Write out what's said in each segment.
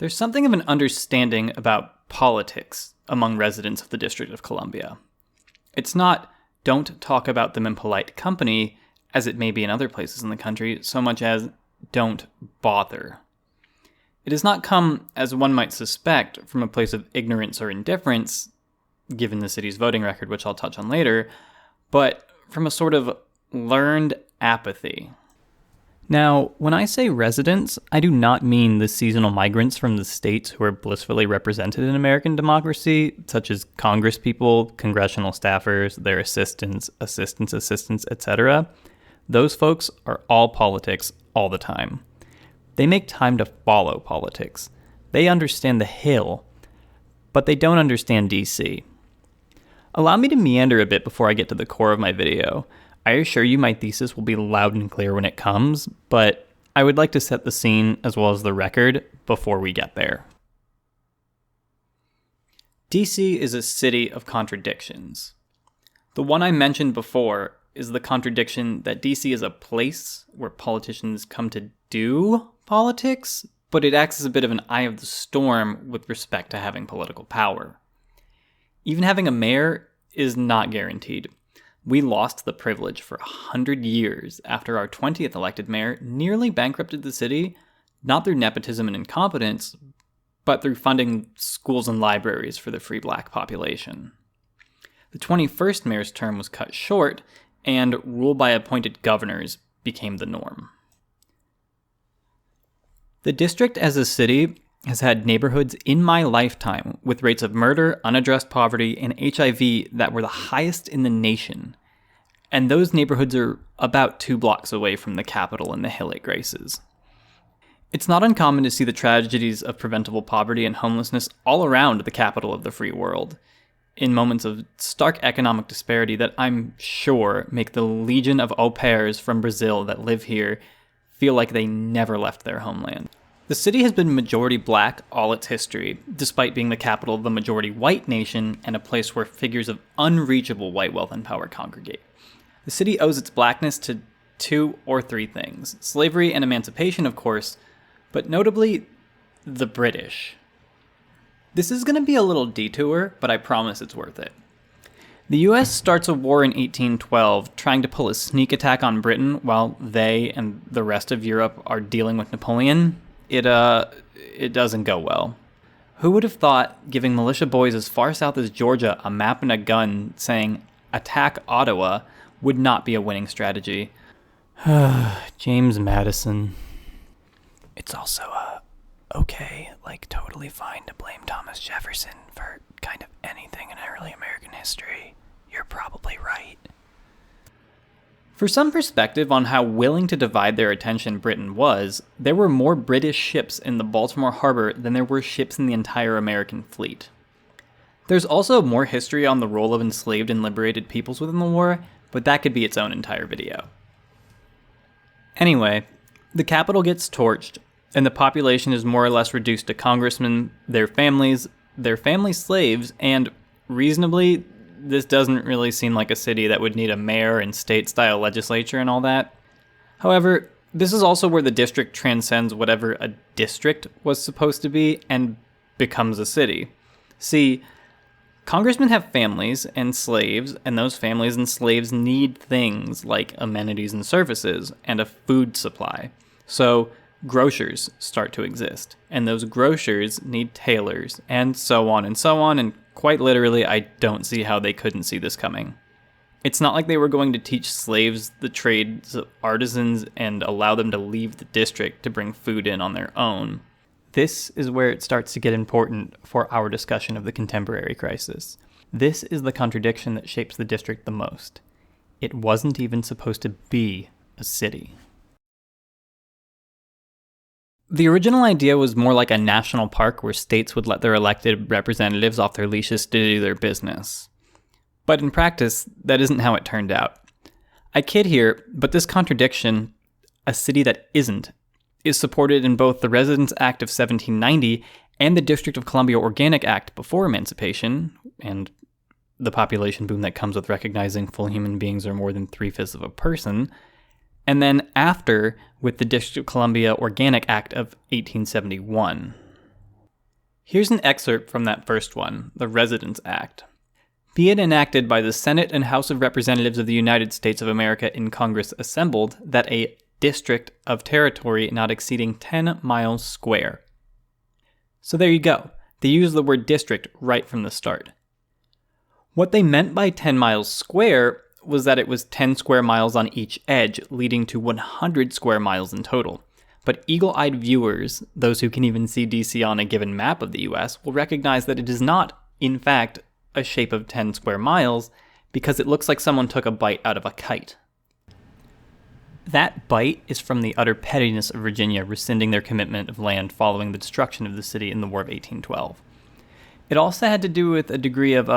There's something of an understanding about politics among residents of the District of Columbia. It's not, don't talk about them in polite company, as it may be in other places in the country, so much as, don't bother. It has not come, as one might suspect, from a place of ignorance or indifference, given the city's voting record, which I'll touch on later, but from a sort of learned apathy. Now, when I say residents, I do not mean the seasonal migrants from the states who are blissfully represented in American democracy, such as congresspeople, congressional staffers, their assistants, etc. Those folks are all politics all the time. They make time to follow politics. They understand the Hill, but they don't understand DC. Allow me to meander a bit before I get to the core of my video. I assure you my thesis will be loud and clear when it comes, but I would like to set the scene as well as the record before we get there. DC is a city of contradictions. The one I mentioned before is the contradiction that DC is a place where politicians come to do politics, but it acts as a bit of an eye of the storm with respect to having political power. Even having a mayor is not guaranteed. We lost the privilege for 100 years after our 20th elected mayor nearly bankrupted the city, not through nepotism and incompetence, but through funding schools and libraries for the free black population. The 21st mayor's term was cut short, and rule by appointed governors became the norm. The district as a city has had neighborhoods in my lifetime with rates of murder, unaddressed poverty, and HIV that were the highest in the nation. And those neighborhoods are about 2 blocks away from the Capitol and the Hill it graces. It's not uncommon to see the tragedies of preventable poverty and homelessness all around the capital of the free world, in moments of stark economic disparity that I'm sure make the legion of au pairs from Brazil that live here feel like they never left their homeland. The city has been majority black all its history, despite being the capital of the majority white nation and a place where figures of unreachable white wealth and power congregate. The city owes its blackness to 2 or 3 things: slavery and emancipation, of course, but notably, the British. This is going to be a little detour, but I promise it's worth it. The US starts a war in 1812, trying to pull a sneak attack on Britain while they and the rest of Europe are dealing with Napoleon. It doesn't go well. Who would have thought giving militia boys as far south as Georgia a map and a gun saying, "Attack Ottawa," would not be a winning strategy? James Madison. It's also, totally fine to blame Thomas Jefferson for kind of anything in early American history. You're probably right. For some perspective on how willing to divide their attention Britain was, there were more British ships in the Baltimore harbor than there were ships in the entire American fleet. There's also more history on the role of enslaved and liberated peoples within the war, but that could be its own entire video. Anyway, the capital gets torched, and the population is more or less reduced to congressmen, their families slaves, and reasonably, this doesn't really seem like a city that would need a mayor and state-style legislature and all that. However, this is also where the district transcends whatever a district was supposed to be and becomes a city. See, congressmen have families and slaves, and those families and slaves need things like amenities and services and a food supply. So grocers start to exist, and those grocers need tailors, and so on, and quite literally, I don't see how they couldn't see this coming. It's not like they were going to teach slaves the trades of artisans and allow them to leave the district to bring food in on their own. This is where it starts to get important for our discussion of the contemporary crisis. This is the contradiction that shapes the district the most. It wasn't even supposed to be a city. The original idea was more like a national park where states would let their elected representatives off their leashes to do their business. But in practice, that isn't how it turned out. I kid here, but this contradiction, a city that isn't, is supported in both the Residence Act of 1790 and the District of Columbia Organic Act before emancipation, and the population boom that comes with recognizing full human beings are more than 3/5 of a person, and then after with the District of Columbia Organic Act of 1871. Here's an excerpt from that first one, the Residence Act. Be it enacted by the Senate and House of Representatives of the United States of America in Congress assembled that a district of territory not exceeding 10 miles square. So there you go. They use the word district right from the start. What they meant by 10 miles square was that it was 10 square miles on each edge, leading to 100 square miles in total. But eagle-eyed viewers, those who can even see DC on a given map of the US, will recognize that it is not, in fact, a shape of 10 square miles, because it looks like someone took a bite out of a kite. That bite is from the utter pettiness of Virginia rescinding their commitment of land following the destruction of the city in the War of 1812. It also had to do with a degree of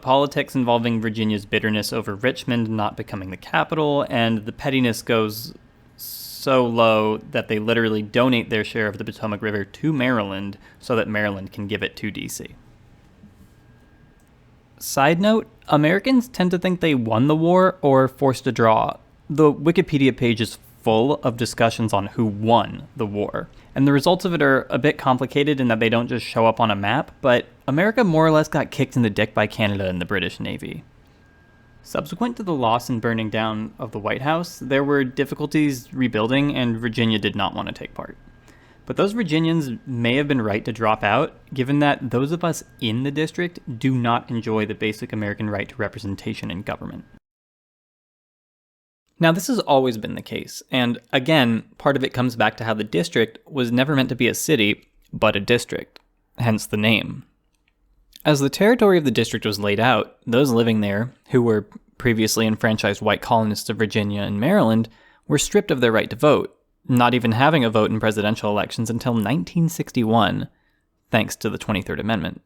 politics involving Virginia's bitterness over Richmond not becoming the capital, and the pettiness goes so low that they literally donate their share of the Potomac River to Maryland so that Maryland can give it to DC. Side note, Americans tend to think they won the war or forced a draw. The Wikipedia page is full of discussions on who won the war, and the results of it are a bit complicated in that they don't just show up on a map, but America more or less got kicked in the dick by Canada and the British Navy. Subsequent to the loss and burning down of the White House, there were difficulties rebuilding, and Virginia did not want to take part. But those Virginians may have been right to drop out, given that those of us in the district do not enjoy the basic American right to representation in government. Now, this has always been the case, and again, part of it comes back to how the district was never meant to be a city, but a district, hence the name. As the territory of the district was laid out, those living there, who were previously enfranchised white colonists of Virginia and Maryland, were stripped of their right to vote, not even having a vote in presidential elections until 1961, thanks to the 23rd Amendment.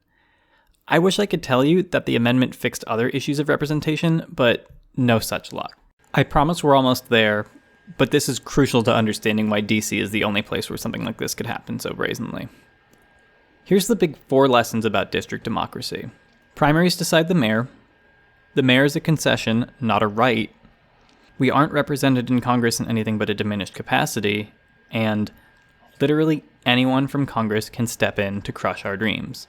I wish I could tell you that the amendment fixed other issues of representation, but no such luck. I promise we're almost there, but this is crucial to understanding why DC is the only place where something like this could happen so brazenly. Here's the big 4 lessons about district democracy. Primaries decide the mayor. The mayor is a concession, not a right. We aren't represented in Congress in anything but a diminished capacity, and literally anyone from Congress can step in to crush our dreams.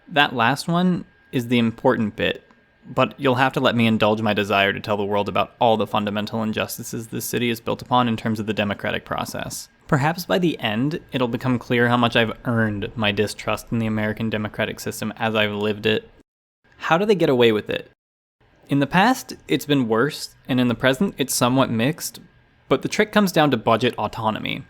That last one is the important bit, but you'll have to let me indulge my desire to tell the world about all the fundamental injustices this city is built upon in terms of the democratic process. Perhaps by the end, it'll become clear how much I've earned my distrust in the American democratic system as I've lived it. How do they get away with it? In the past, it's been worse, and in the present, it's somewhat mixed, but the trick comes down to budget autonomy.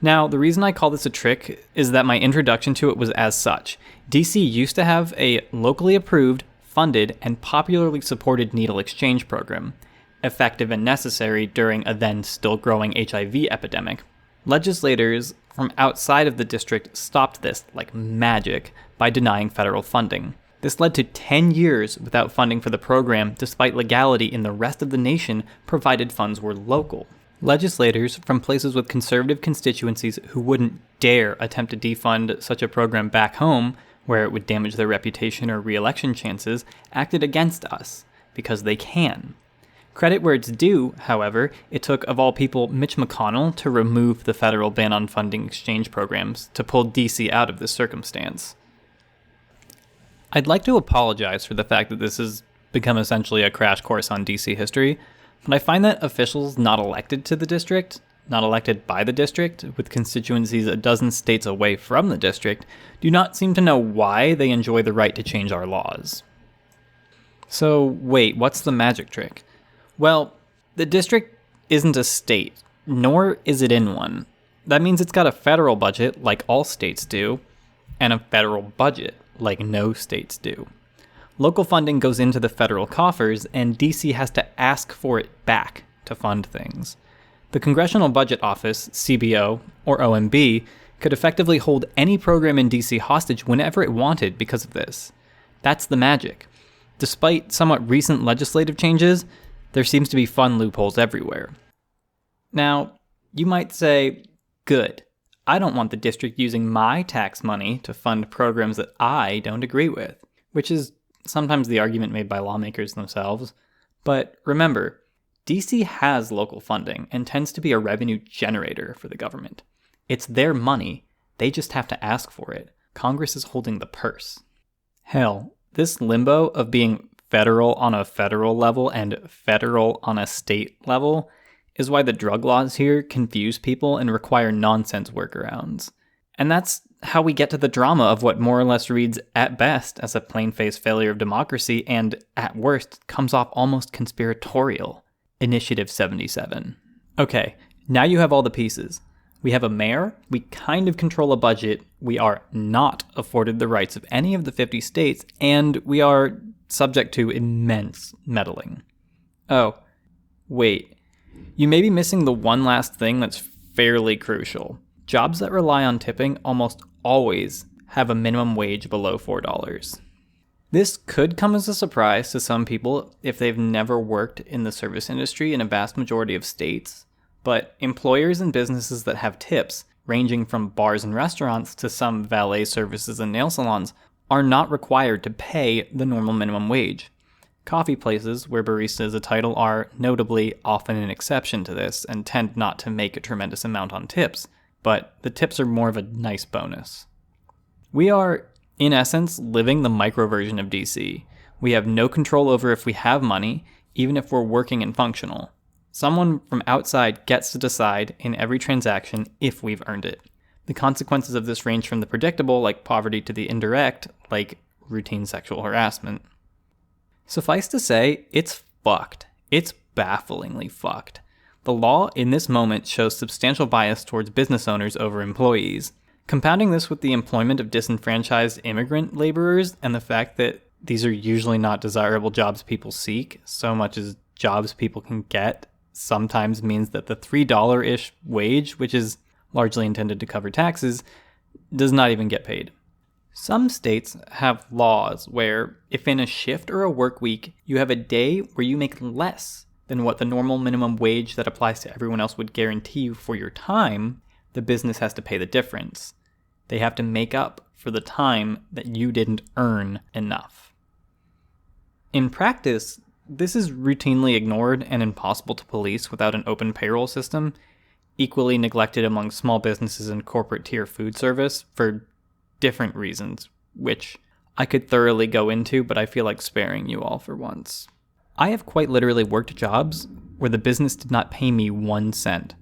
Now, the reason I call this a trick is that my introduction to it was as such. DC used to have a locally approved, funded, and popularly supported needle exchange program, effective and necessary during a then still growing HIV epidemic. Legislators from outside of the district stopped this like magic by denying federal funding. This led to 10 years without funding for the program, despite legality in the rest of the nation, provided funds were local. Legislators from places with conservative constituencies who wouldn't dare attempt to defund such a program back home, where it would damage their reputation or re-election chances, acted against us, because they can. Credit where it's due, however, it took, of all people, Mitch McConnell to remove the federal ban on funding exchange programs to pull DC out of this circumstance. I'd like to apologize for the fact that this has become essentially a crash course on DC history, but I find that officials not elected to the district, not elected by the district, with constituencies a dozen states away from the district, do not seem to know why they enjoy the right to change our laws. So wait, what's the magic trick? Well, the district isn't a state, nor is it in one. That means it's got a federal budget, like all states do, and a federal budget, like no states do. Local funding goes into the federal coffers, and DC has to ask for it back to fund things. The Congressional Budget Office, CBO, or OMB, could effectively hold any program in DC hostage whenever it wanted because of this. That's the magic. Despite somewhat recent legislative changes, there seems to be fun loopholes everywhere. Now, you might say, good, I don't want the district using my tax money to fund programs that I don't agree with, which is sometimes the argument made by lawmakers themselves. But remember, DC has local funding and tends to be a revenue generator for the government. It's their money, They just have to ask for it. Congress is holding the purse. Hell, this limbo of being federal on a federal level and federal on a state level is why the drug laws here confuse people and require nonsense workarounds. And that's how we get to the drama of what more or less reads at best as a plain-faced failure of democracy and, at worst, comes off almost conspiratorial. Initiative 77. Okay, now you have all the pieces. We have a mayor, we kind of control a budget, we are not afforded the rights of any of the 50 states, and we are subject to immense meddling. Oh, wait. You may be missing the one last thing that's fairly crucial. Jobs that rely on tipping almost always have a minimum wage below $4. This could come as a surprise to some people if they've never worked in the service industry in a vast majority of states, but employers and businesses that have tips, ranging from bars and restaurants to some valet services and nail salons, are not required to pay the normal minimum wage. Coffee places, where barista is a title, are notably often an exception to this and tend not to make a tremendous amount on tips, but the tips are more of a nice bonus. We are, in essence, living the micro version of DC. We have no control over if we have money, even if we're working and functional. Someone from outside gets to decide in every transaction if we've earned it. The consequences of this range from the predictable, like poverty, to the indirect, like routine sexual harassment. Suffice to say, it's fucked. It's bafflingly fucked. The law in this moment shows substantial bias towards business owners over employees. Compounding this with the employment of disenfranchised immigrant laborers and the fact that these are usually not desirable jobs people seek, so much as jobs people can get, sometimes means that the $3-ish wage, which is largely intended to cover taxes, does not even get paid. Some states have laws where, if in a shift or a work week, you have a day where you make less than what the normal minimum wage that applies to everyone else would guarantee you for your time, the business has to pay the difference. They have to make up for the time that you didn't earn enough. In practice, this is routinely ignored and impossible to police without an open payroll system, equally neglected among small businesses and corporate tier food service for different reasons, which I could thoroughly go into, but I feel like sparing you all for once. I have quite literally worked jobs where the business did not pay me 1 cent.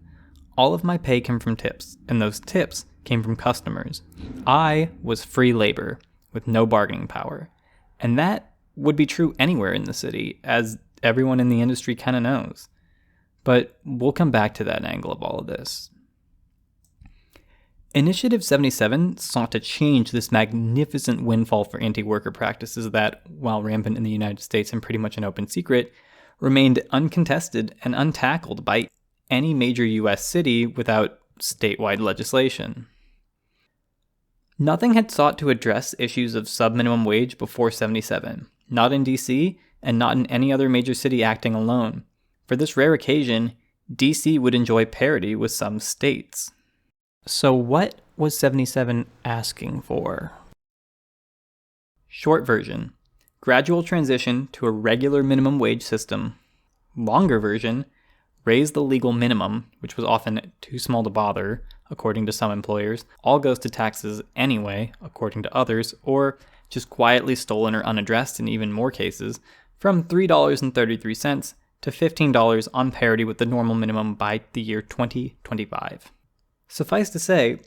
All of my pay came from tips, and those tips came from customers. I was free labor with no bargaining power, and that would be true anywhere in the city, as everyone in the industry kind of knows. But we'll come back to that angle of all of this. Initiative 77 sought to change this magnificent windfall for anti-worker practices that, while rampant in the United States and pretty much an open secret, remained uncontested and untackled by any major U.S. city without statewide legislation. Nothing had sought to address issues of sub-minimum wage before 77, not in D.C., and not in any other major city acting alone. For this rare occasion, D.C. would enjoy parity with some states. So what was 77 asking for? Short version, gradual transition to a regular minimum wage system. Longer version, raise the legal minimum, which was often too small to bother, according to some employers, all goes to taxes anyway, according to others, or just quietly stolen or unaddressed in even more cases, from $3.33 to $15 on parity with the normal minimum by the year 2025. Suffice to say,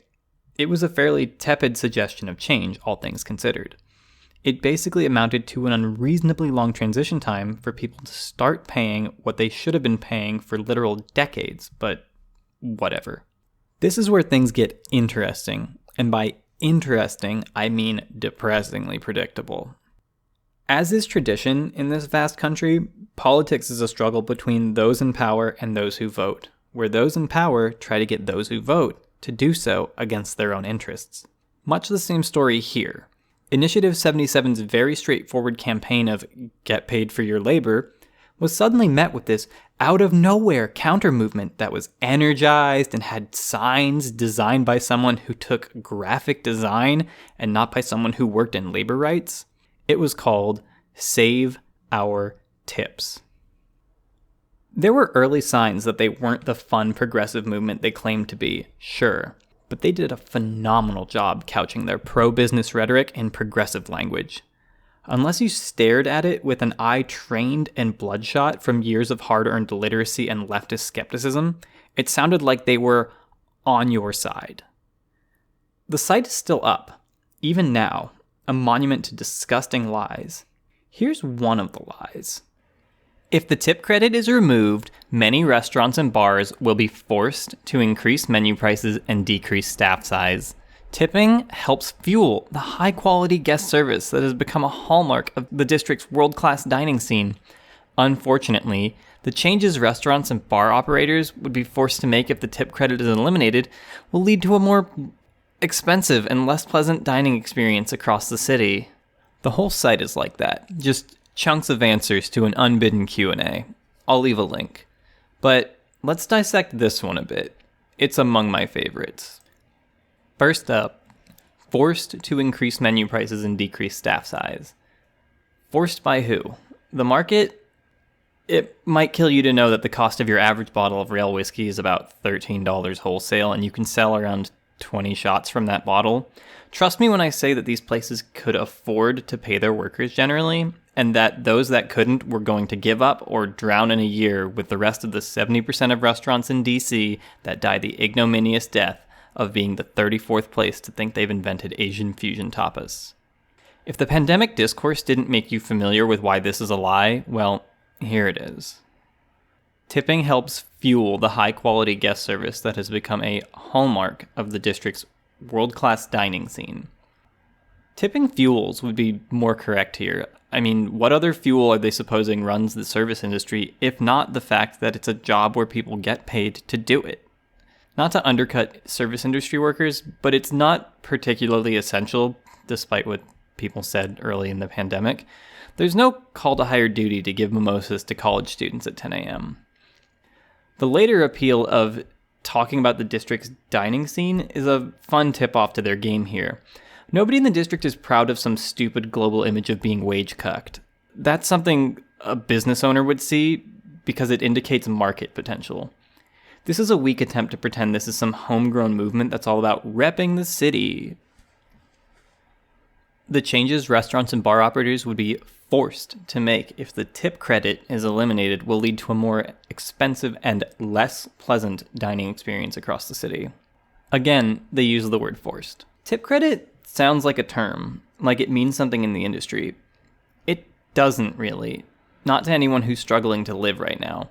it was a fairly tepid suggestion of change, all things considered. It basically amounted to an unreasonably long transition time for people to start paying what they should have been paying for literal decades, but whatever. This is where things get interesting, and by interesting, I mean depressingly predictable. As is tradition in this vast country, politics is a struggle between those in power and those who vote, where those in power try to get those who vote to do so against their own interests. Much the same story here. Initiative 77's very straightforward campaign of get paid for your labor was suddenly met with this out-of-nowhere counter-movement that was energized and had signs designed by someone who took graphic design and not by someone who worked in labor rights. It was called Save Our Tips. There were early signs that they weren't the fun progressive movement they claimed to be, sure, but they did a phenomenal job couching their pro-business rhetoric in progressive language. Unless you stared at it with an eye trained and bloodshot from years of hard-earned literacy and leftist skepticism, it sounded like they were on your side. The site is still up, even now, a monument to disgusting lies. Here's one of the lies. If the tip credit is removed, many restaurants and bars will be forced to increase menu prices and decrease staff size. Tipping helps fuel the high-quality guest service that has become a hallmark of the district's world-class dining scene. Unfortunately, the changes restaurants and bar operators would be forced to make if the tip credit is eliminated will lead to a more expensive and less pleasant dining experience across the city. The whole site is like that, just chunks of answers to an unbidden Q&A. I'll leave a link. But let's dissect this one a bit. It's among my favorites. First up, forced to increase menu prices and decrease staff size. Forced by who? The market? It might kill you to know that the cost of your average bottle of rail whiskey is about $13 wholesale, and you can sell around 20 shots from that bottle. Trust me when I say that these places could afford to pay their workers generally, and that those that couldn't were going to give up or drown in a year with the rest of the 70% of restaurants in DC that die the ignominious death of being the 34th place to think they've invented Asian fusion tapas. If the pandemic discourse didn't make you familiar with why this is a lie, well, here it is. Tipping helps fuel the high-quality guest service that has become a hallmark of the district's world-class dining scene. Tipping fuels would be more correct here. I mean, what other fuel are they supposing runs the service industry, if not the fact that it's a job where people get paid to do it? Not to undercut service industry workers, but it's not particularly essential, despite what people said early in the pandemic. There's no call to higher duty to give mimosas to college students at 10 a.m. The later appeal of talking about the district's dining scene is a fun tip-off to their game here. Nobody in the district is proud of some stupid global image of being wage cucked. That's something a business owner would see because it indicates market potential. This is a weak attempt to pretend this is some homegrown movement that's all about repping the city. The changes restaurants and bar operators would be forced to make if the tip credit is eliminated will lead to a more expensive and less pleasant dining experience across the city. Again, they use the word forced. Tip credit sounds like a term, like it means something in the industry. It doesn't really, not to anyone who's struggling to live right now.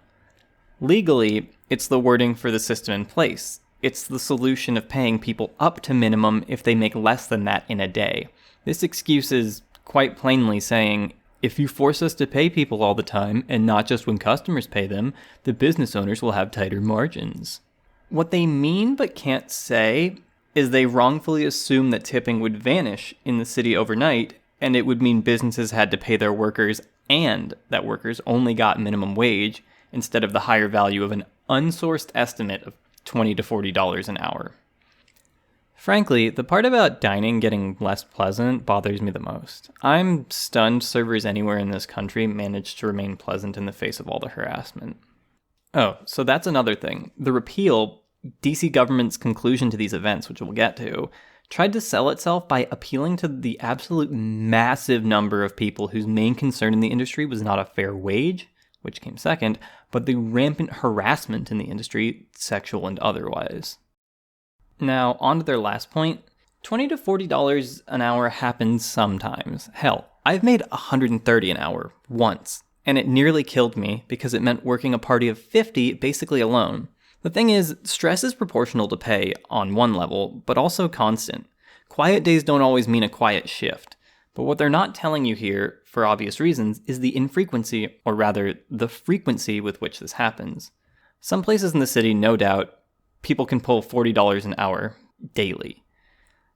Legally, it's the wording for the system in place. It's the solution of paying people up to minimum if they make less than that in a day. This excuse is quite plainly saying, if you force us to pay people all the time, and not just when customers pay them, the business owners will have tighter margins. What they mean but can't say is they wrongfully assume that tipping would vanish in the city overnight, and it would mean businesses had to pay their workers and that workers only got minimum wage instead of the higher value of an unsourced estimate of $20 to $40 an hour. Frankly, the part about dining getting less pleasant bothers me the most. I'm stunned servers anywhere in this country manage to remain pleasant in the face of all the harassment. Oh, so that's another thing. The repeal, DC government's conclusion to these events, which we'll get to, tried to sell itself by appealing to the absolute massive number of people whose main concern in the industry was not a fair wage, which came second, but the rampant harassment in the industry, sexual and otherwise. Now, on to their last point, $20 to $40 an hour happens sometimes. Hell, I've made $130 an hour once, and it nearly killed me because it meant working a party of 50 basically alone. The thing is, stress is proportional to pay on one level, but also constant. Quiet days don't always mean a quiet shift. But what they're not telling you here, for obvious reasons, is the infrequency, or rather, the frequency with which this happens. Some places in the city, no doubt, people can pull $40 an hour daily.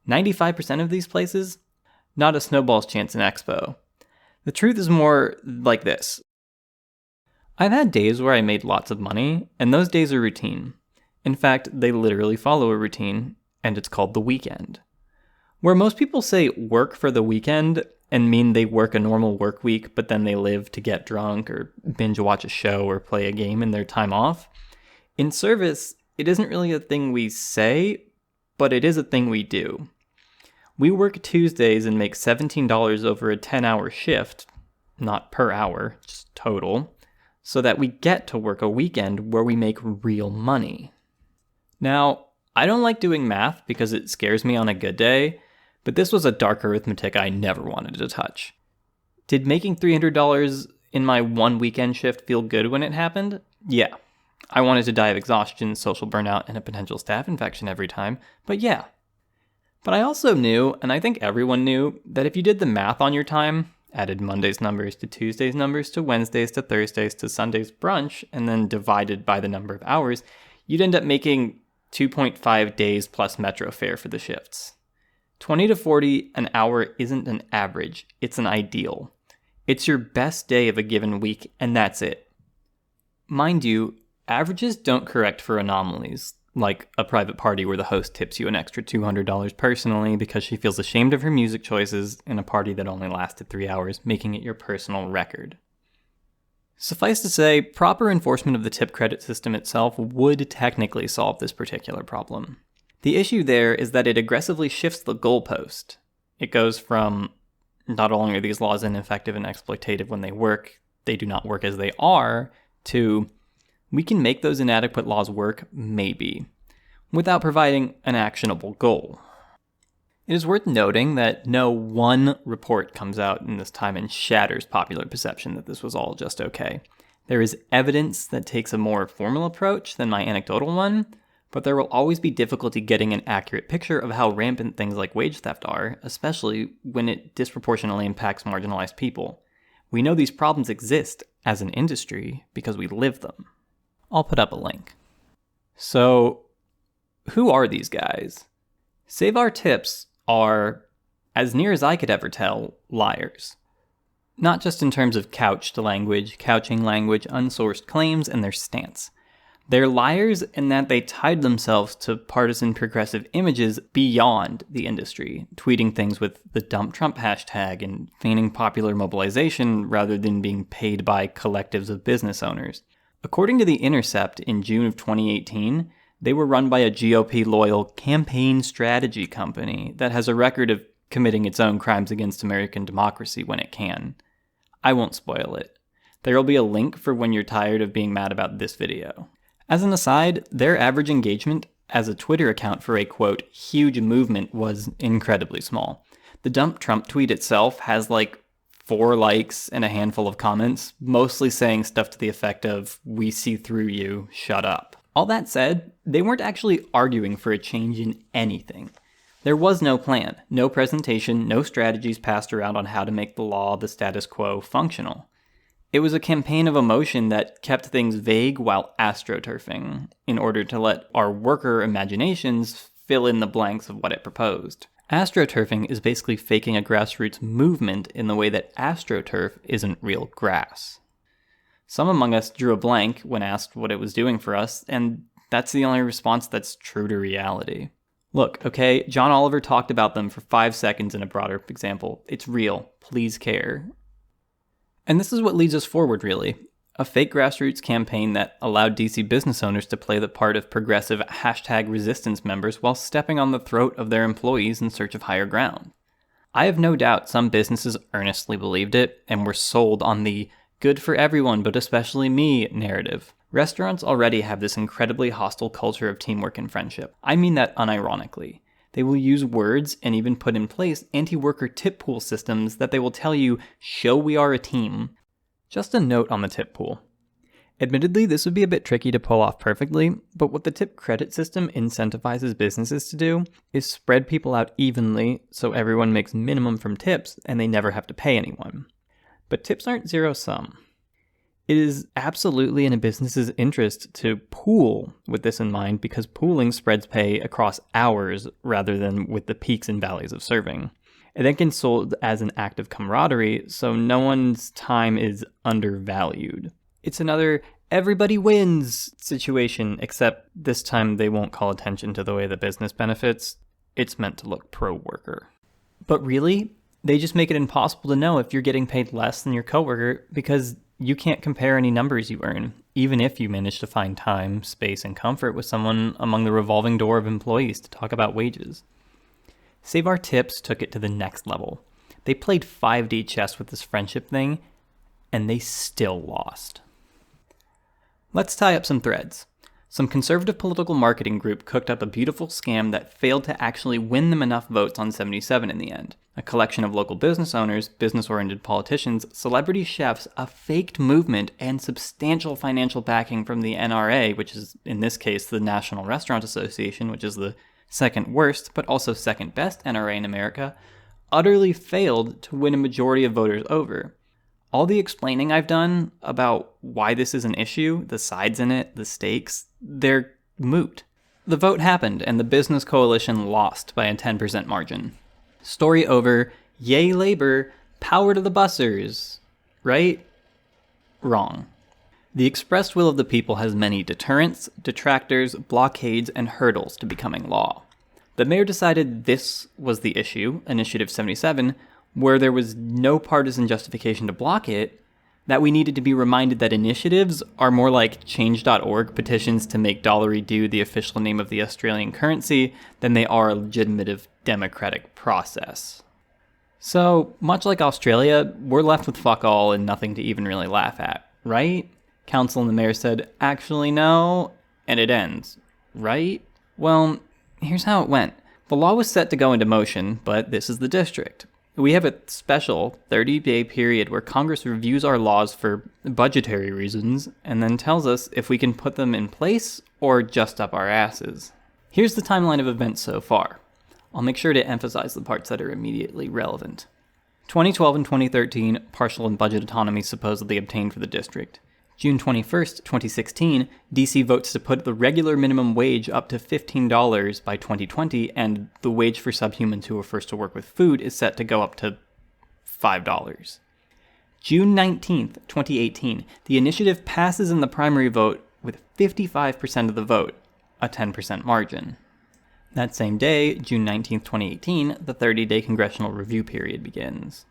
95% of these places, not a snowball's chance in Expo. The truth is more like this. I've had days where I made lots of money, and those days are routine. In fact, they literally follow a routine, and it's called the weekend. Where most people say work for the weekend and mean they work a normal work week, but then they live to get drunk or binge watch a show or play a game in their time off, in service, it isn't really a thing we say, but it is a thing we do. We work Tuesdays and make $17 over a 10-hour shift, not per hour, just total, so that we get to work a weekend where we make real money. Now, I don't like doing math because it scares me on a good day, but this was a dark arithmetic I never wanted to touch. Did making $300 in my one weekend shift feel good when it happened? Yeah. I wanted to die of exhaustion, social burnout, and a potential staph infection every time, but yeah. But I also knew, and I think everyone knew, that if you did the math on your time, added Monday's numbers to Tuesday's numbers to Wednesday's to Thursday's to Sunday's brunch, and then divided by the number of hours, you'd end up making 2.5 days plus metro fare for the shifts. 20 to 40 an hour isn't an average, it's an ideal. It's your best day of a given week, and that's it. Mind you, averages don't correct for anomalies, like a private party where the host tips you an extra $200 personally because she feels ashamed of her music choices in a party that only lasted 3 hours, making it your personal record. Suffice to say, proper enforcement of the tip credit system itself would technically solve this particular problem. The issue there is that it aggressively shifts the goalpost. It goes from, not only are these laws ineffective and exploitative when they work, they do not work as they are, to, we can make those inadequate laws work, maybe, without providing an actionable goal. It is worth noting that no one report comes out in this time and shatters popular perception that this was all just okay. There is evidence that takes a more formal approach than my anecdotal one, but there will always be difficulty getting an accurate picture of how rampant things like wage theft are, especially when it disproportionately impacts marginalized people. We know these problems exist as an industry because we live them. I'll put up a link. So, who are these guys? Save Our Tips are, as near as I could ever tell, liars. Not just in terms of couching language, unsourced claims, and their stance. They're liars in that they tied themselves to partisan progressive images beyond the industry, tweeting things with the Dump Trump hashtag and feigning popular mobilization rather than being paid by collectives of business owners. According to The Intercept, in June of 2018, they were run by a GOP-loyal campaign strategy company that has a record of committing its own crimes against American democracy when it can. I won't spoil it. There will be a link for when you're tired of being mad about this video. As an aside, their average engagement as a Twitter account for a, quote, huge movement was incredibly small. The Dump Trump tweet itself has like 4 likes and a handful of comments, mostly saying stuff to the effect of, "We see through you, shut up." All that said, they weren't actually arguing for a change in anything. There was no plan, no presentation, no strategies passed around on how to make the law, the status quo, functional. It was a campaign of emotion that kept things vague while astroturfing, in order to let our worker imaginations fill in the blanks of what it proposed. Astroturfing is basically faking a grassroots movement in the way that astroturf isn't real grass. Some among us drew a blank when asked what it was doing for us, and that's the only response that's true to reality. Look, okay, John Oliver talked about them for 5 seconds in a broader example. It's real. Please care. And this is what leads us forward, really. A fake grassroots campaign that allowed DC business owners to play the part of progressive #resistance members while stepping on the throat of their employees in search of higher ground. I have no doubt some businesses earnestly believed it and were sold on the good for everyone but especially me narrative. Restaurants already have this incredibly hostile culture of teamwork and friendship. I mean that unironically. They will use words and even put in place anti-worker tip pool systems that they will tell you, show we are a team. Just a note on the tip pool. Admittedly, this would be a bit tricky to pull off perfectly, but what the tip credit system incentivizes businesses to do is spread people out evenly so everyone makes minimum from tips and they never have to pay anyone. But tips aren't zero-sum. It is absolutely in a business's interest to pool with this in mind because pooling spreads pay across hours rather than with the peaks and valleys of serving. It then gets sold as an act of camaraderie, so no one's time is undervalued. It's another everybody wins situation, except this time they won't call attention to the way the business benefits. It's meant to look pro-worker. But really, they just make it impossible to know if you're getting paid less than your coworker because you can't compare any numbers you earn, even if you manage to find time, space, and comfort with someone among the revolving door of employees to talk about wages. Save Our Tips took it to the next level. They played 5D chess with this friendship thing, and they still lost. Let's tie up some threads. Some conservative political marketing group cooked up a beautiful scam that failed to actually win them enough votes on 77 in the end. A collection of local business owners, business-oriented politicians, celebrity chefs, a faked movement, and substantial financial backing from the NRA, which is, in this case, the National Restaurant Association, which is the second worst, but also second best NRA in America, utterly failed to win a majority of voters over. All the explaining I've done about why this is an issue, the sides in it, the stakes, they're moot. The vote happened, and the business coalition lost by a 10% margin. Story over. Yay labor, power to the bussers. Right? Wrong. The expressed will of the people has many deterrents, detractors, blockades, and hurdles to becoming law. The mayor decided this was the issue, Initiative 77, where there was no partisan justification to block it, that we needed to be reminded that initiatives are more like change.org petitions to make $do the official name of the Australian currency than they are a legitimate democratic process. So, much like Australia, we're left with fuck all and nothing to even really laugh at, right? Council and the mayor said, actually no, and it ends, right? Well, here's how it went. The law was set to go into motion, but this is the district. We have a special 30-day period where Congress reviews our laws for budgetary reasons and then tells us if we can put them in place or just up our asses. Here's the timeline of events so far. I'll make sure to emphasize the parts that are immediately relevant. 2012 and 2013, partial and budget autonomy supposedly obtained for the district. June 21st, 2016, DC votes to put the regular minimum wage up to $15 by 2020, and the wage for subhumans who are first to work with food is set to go up to $5. June 19th, 2018, the initiative passes in the primary vote with 55% of the vote, a 10% margin. That same day, June 19th, 2018, the 30-day congressional review period begins.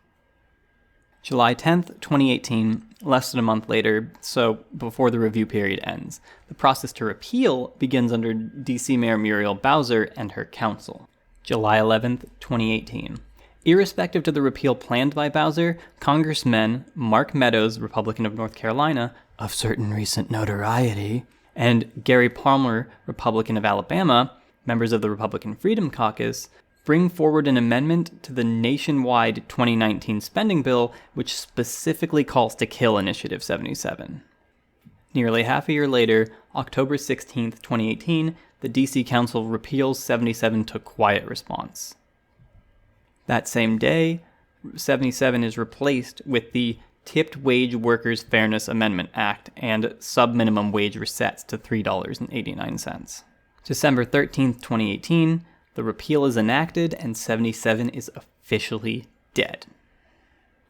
July 10th, 2018, less than a month later, so before the review period ends. The process to repeal begins under DC Mayor Muriel Bowser and her council. July 11th, 2018. Irrespective to the repeal planned by Bowser, Congressmen Mark Meadows, Republican of North Carolina, of certain recent notoriety, and Gary Palmer, Republican of Alabama, members of the Republican Freedom Caucus, bring forward an amendment to the nationwide 2019 spending bill, which specifically calls to kill Initiative 77. Nearly half a year later, October 16, 2018, the DC Council repeals 77 to quiet response. That same day, 77 is replaced with the Tipped Wage Workers Fairness Amendment Act and sub-minimum wage resets to $3.89. December 13, 2018, the repeal is enacted, and 77 is officially dead.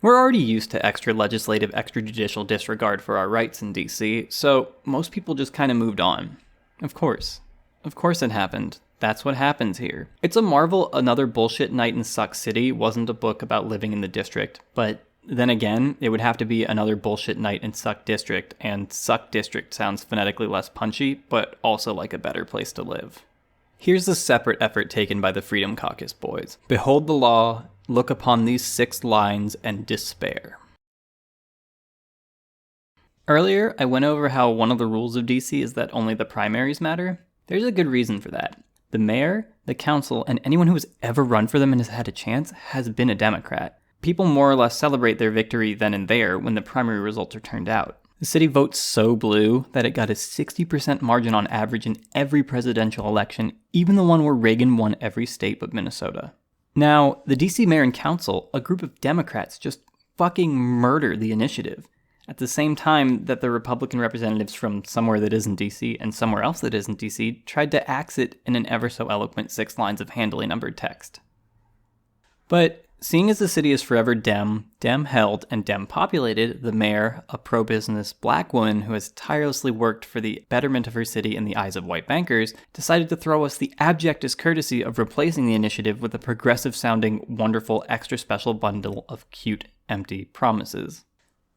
We're already used to extra legislative, extrajudicial disregard for our rights in DC, so most people just kind of moved on. Of course it happened. That's what happens here. It's a marvel Another Bullshit Night in Suck City wasn't a book about living in the district, but then again, it would have to be Another Bullshit Night in Suck District, and Suck District sounds phonetically less punchy, but also like a better place to live. Here's a separate effort taken by the Freedom Caucus boys. Behold the law, look upon these 6 lines, and despair. Earlier, I went over how one of the rules of DC is that only the primaries matter. There's a good reason for that. The mayor, the council, and anyone who has ever run for them and has had a chance has been a Democrat. People more or less celebrate their victory then and there when the primary results are turned out. The city votes so blue that it got a 60% margin on average in every presidential election, even the one where Reagan won every state but Minnesota. Now, the DC mayor and council, a group of Democrats, just fucking murder the initiative. At the same time that the Republican representatives from somewhere that isn't DC and somewhere else that isn't DC tried to axe it in an ever so eloquent 6 lines of handily numbered text. But seeing as the city is forever Dem-held, and Dem-populated, the mayor, a pro-business black woman who has tirelessly worked for the betterment of her city in the eyes of white bankers, decided to throw us the abject discourtesy of replacing the initiative with a progressive-sounding, wonderful, extra special bundle of cute, empty promises.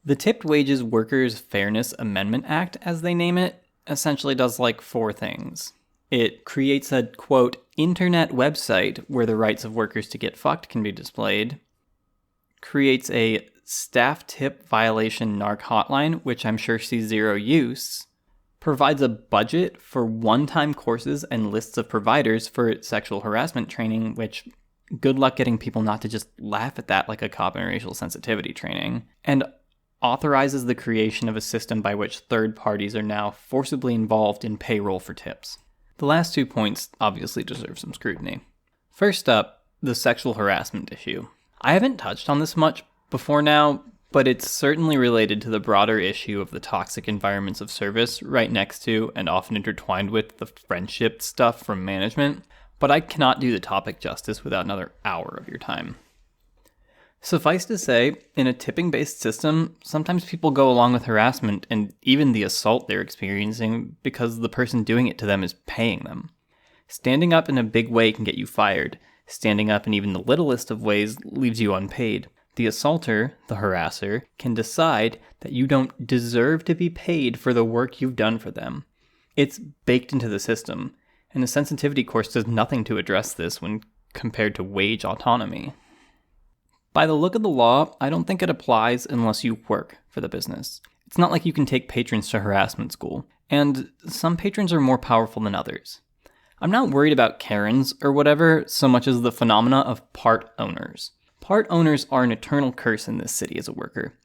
The Tipped Wages Workers Fairness Amendment Act, as they name it, essentially does like 4 things. It creates a, quote, internet website where the rights of workers to get fucked can be displayed, creates a staff tip violation narc hotline, which I'm sure sees zero use, provides a budget for one-time courses and lists of providers for sexual harassment training, which good luck getting people not to just laugh at that like a cop and racial sensitivity training, and authorizes the creation of a system by which third parties are now forcibly involved in payroll for tips. The last 2 points obviously deserve some scrutiny. First up, the sexual harassment issue. I haven't touched on this much before now, but it's certainly related to the broader issue of the toxic environments of service right next to and often intertwined with the friendship stuff from management, but I cannot do the topic justice without another hour of your time. Suffice to say, in a tipping-based system, sometimes people go along with harassment and even the assault they're experiencing because the person doing it to them is paying them. Standing up in a big way can get you fired. Standing up in even the littlest of ways leaves you unpaid. The assaulter, the harasser, can decide that you don't deserve to be paid for the work you've done for them. It's baked into the system, and a sensitivity course does nothing to address this when compared to wage autonomy. By the look of the law, I don't think it applies unless you work for the business. It's not like you can take patrons to harassment school, and some patrons are more powerful than others. I'm not worried about Karens or whatever so much as the phenomena of part owners. Part owners are an eternal curse in this city as a worker.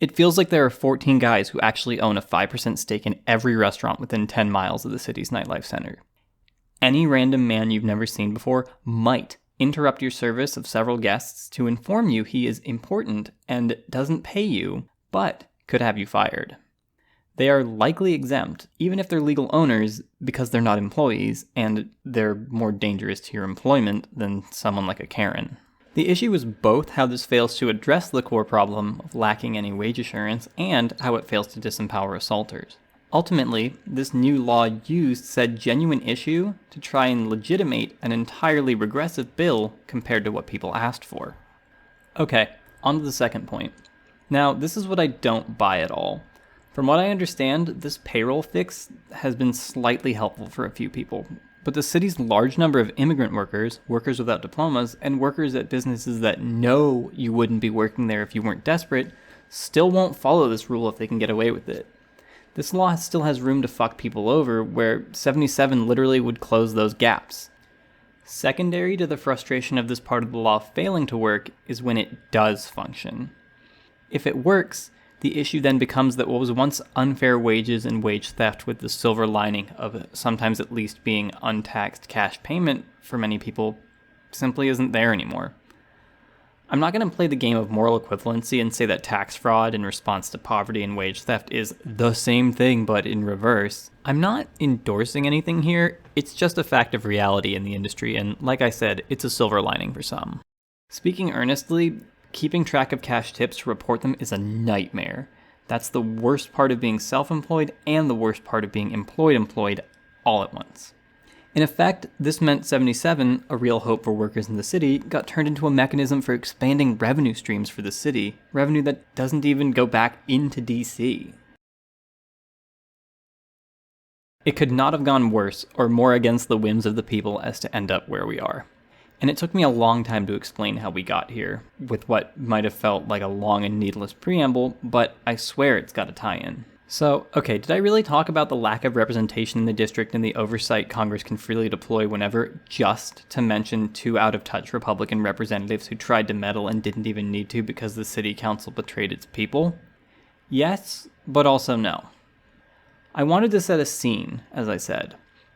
It feels like there are 14 guys who actually own a 5% stake in every restaurant within 10 miles of the city's nightlife center. Any random man you've never seen before might interrupt your service of several guests to inform you he is important and doesn't pay you, but could have you fired. They are likely exempt, even if they're legal owners, because they're not employees, and they're more dangerous to your employment than someone like a Karen. The issue is both how this fails to address the core problem of lacking any wage assurance and how it fails to disempower assaulters. Ultimately, this new law used said genuine issue to try and legitimate an entirely regressive bill compared to what people asked for. Okay, on to the second point. Now, this is what I don't buy at all. From what I understand, this payroll fix has been slightly helpful for a few people, but the city's large number of immigrant workers, workers without diplomas, and workers at businesses that know you wouldn't be working there if you weren't desperate still won't follow this rule if they can get away with it. This law still has room to fuck people over, where 77 literally would close those gaps. Secondary to the frustration of this part of the law failing to work is when it does function. If it works, the issue then becomes that what was once unfair wages and wage theft with the silver lining of sometimes at least being untaxed cash payment for many people simply isn't there anymore. I'm not going to play the game of moral equivalency and say that tax fraud in response to poverty and wage theft is the same thing but in reverse. I'm not endorsing anything here, it's just a fact of reality in the industry, and like I said, it's a silver lining for some. Speaking earnestly, keeping track of cash tips to report them is a nightmare. That's the worst part of being self-employed and the worst part of being employed all at once. In effect, this meant 77, a real hope for workers in the city, got turned into a mechanism for expanding revenue streams for the city, revenue that doesn't even go back into DC. It could not have gone worse or more against the whims of the people as to end up where we are. And it took me a long time to explain how we got here, with what might have felt like a long and needless preamble, but I swear it's got a tie-in. So, okay, did I really talk about the lack of representation in the district and the oversight Congress can freely deploy whenever, just to mention 2 out-of-touch Republican representatives who tried to meddle and didn't even need to because the city council betrayed its people? Yes, but also no. I wanted to set a scene, as I said.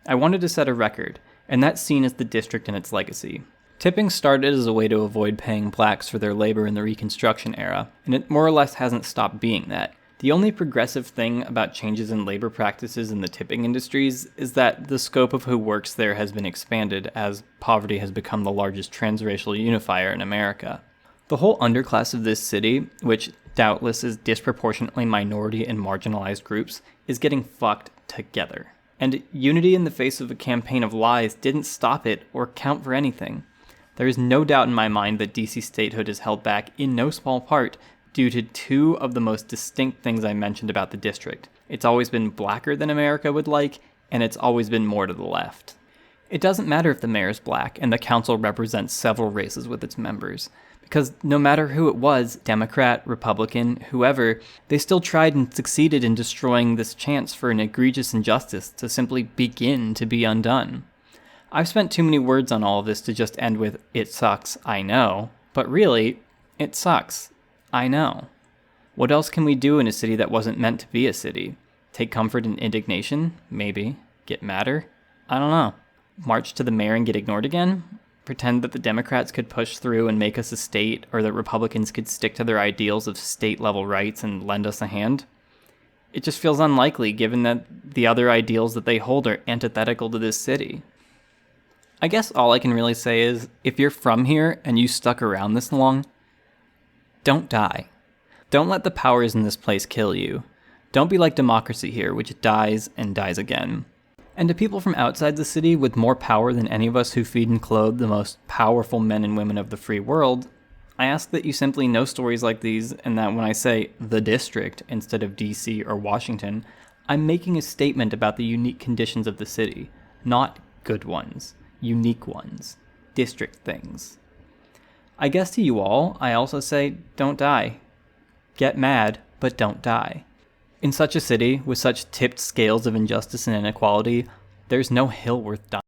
I wanted to set a record, and that scene is the district and its legacy. Tipping started as a way to avoid paying blacks for their labor in the Reconstruction era, and it more or less hasn't stopped being that. The only progressive thing about changes in labor practices in the tipping industries is that the scope of who works there has been expanded as poverty has become the largest transracial unifier in America. The whole underclass of this city, which doubtless is disproportionately minority and marginalized groups, is getting fucked together. And unity in the face of a campaign of lies didn't stop it or count for anything. There is no doubt in my mind that DC statehood is held back in no small part due to two of the most distinct things I mentioned about the district. It's always been blacker than America would like, and it's always been more to the left. It doesn't matter if the mayor's black and the council represents several races with its members, because no matter who it was, Democrat, Republican, whoever, they still tried and succeeded in destroying this chance for an egregious injustice to simply begin to be undone. I've spent too many words on all of this to just end with, it sucks, I know, but really, it sucks, I know. What else can we do in a city that wasn't meant to be a city? Take comfort in indignation? Maybe. Get madder? I don't know. March to the mayor and get ignored again? Pretend that the Democrats could push through and make us a state, or that Republicans could stick to their ideals of state-level rights and lend us a hand? It just feels unlikely given that the other ideals that they hold are antithetical to this city. I guess all I can really say is, if you're from here and you stuck around this long, don't die. Don't let the powers in this place kill you. Don't be like democracy here, which dies and dies again. And to people from outside the city with more power than any of us who feed and clothe the most powerful men and women of the free world, I ask that you simply know stories like these, and that when I say the district instead of DC or Washington, I'm making a statement about the unique conditions of the city, not good ones, unique ones, district things. I guess to you all, I also say, don't die. Get mad, but don't die. In such a city, with such tipped scales of injustice and inequality, there's no hill worth dying.